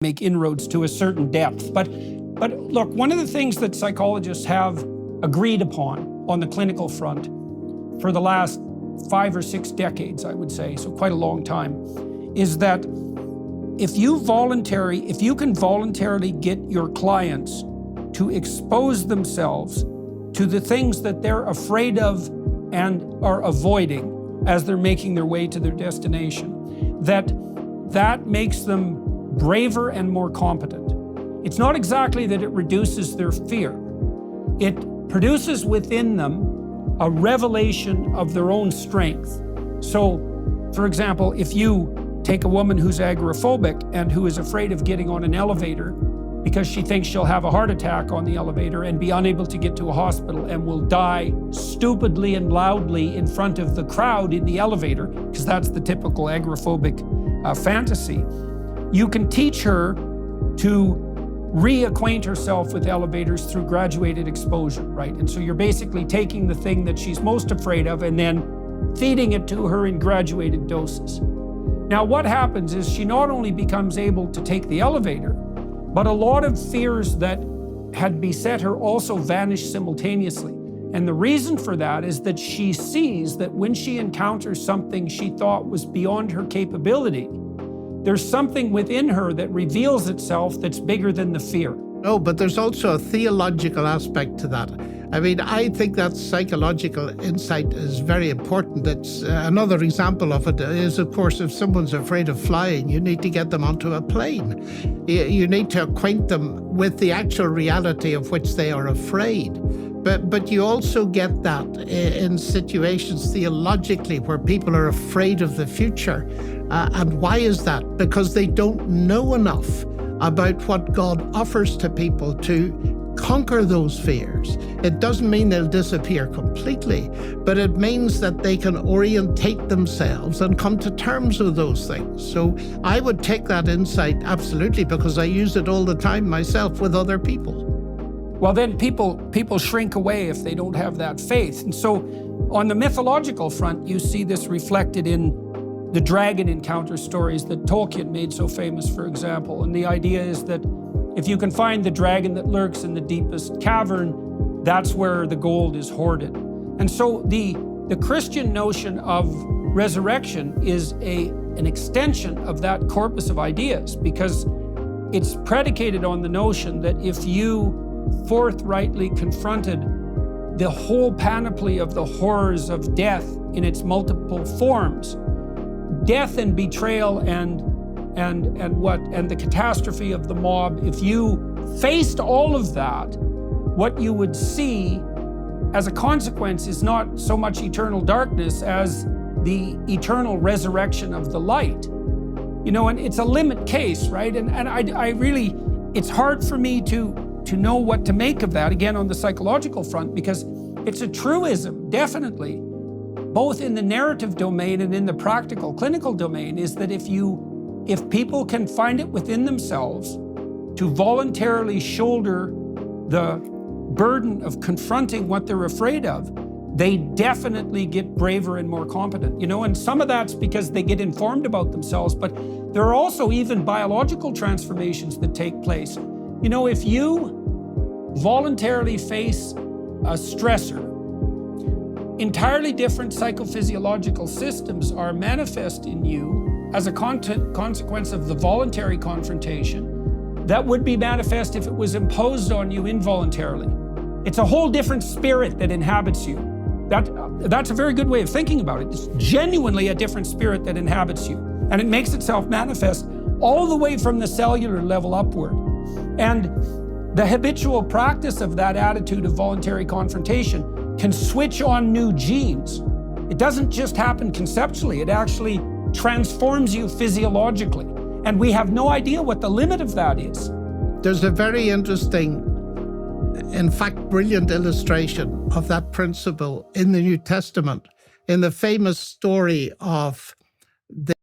make inroads to a certain depth. But look, one of the things that psychologists have agreed upon on the clinical front for the last 5 or 6 decades, I would say, so quite a long time, is that if you can voluntarily get your clients to expose themselves to the things that they're afraid of and are avoiding as they're making their way to their destination, that makes them braver and more competent. It's not exactly that it reduces their fear. It produces within them a revelation of their own strength. So, for example, if you take a woman who's agoraphobic and who is afraid of getting on an elevator because she thinks she'll have a heart attack on the elevator and be unable to get to a hospital and will die stupidly and loudly in front of the crowd in the elevator, because that's the typical agoraphobic fantasy, you can teach her to reacquaint herself with elevators through graduated exposure, right? And so you're basically taking the thing that she's most afraid of and then feeding it to her in graduated doses. Now, what happens is she not only becomes able to take the elevator, but a lot of fears that had beset her also vanish simultaneously. And the reason for that is that she sees that when she encounters something she thought was beyond her capability, there's something within her that reveals itself that's bigger than the fear. No, but there's also a theological aspect to that. I mean, I think that psychological insight is very important. It's another example of it is, of course, if someone's afraid of flying, you need to get them onto a plane. You need to acquaint them with the actual reality of which they are afraid. But you also get that in situations theologically where people are afraid of the future. And why is that? Because they don't know enough about what God offers to people to conquer those fears. It doesn't mean they'll disappear completely, but it means that they can orientate themselves and come to terms with those things. So I would take that insight absolutely, because I use it all the time myself with other people. Well, then people shrink away if they don't have that faith. And so on the mythological front, you see this reflected in the dragon encounter stories that Tolkien made so famous, for example. And the idea is that if you can find the dragon that lurks in the deepest cavern, that's where the gold is hoarded. And so the Christian notion of resurrection is an extension of that corpus of ideas, because it's predicated on the notion that if you forthrightly confronted the whole panoply of the horrors of death in its multiple forms, death and betrayal and the catastrophe of the mob, if you faced all of that, what you would see as a consequence is not so much eternal darkness as the eternal resurrection of the light. You know, and it's a limit case, right? And I really, it's hard for me to know what to make of that, again, on the psychological front, because it's a truism, definitely, both in the narrative domain and in the practical clinical domain, is that if people can find it within themselves to voluntarily shoulder the burden of confronting what they're afraid of, they definitely get braver and more competent. You know, and some of that's because they get informed about themselves, but there are also even biological transformations that take place. You know, if you voluntarily face a stressor, entirely different psychophysiological systems are manifest in you as a consequence of the voluntary confrontation that would be manifest if it was imposed on you involuntarily. It's a whole different spirit that inhabits you. That's a very good way of thinking about it. It's genuinely a different spirit that inhabits you, and it makes itself manifest all the way from the cellular level upward. And the habitual practice of that attitude of voluntary confrontation can switch on new genes. It doesn't just happen conceptually, it actually transforms you physiologically. And we have no idea what the limit of that is. There's a very interesting, in fact, brilliant illustration of that principle in the New Testament, in the famous story of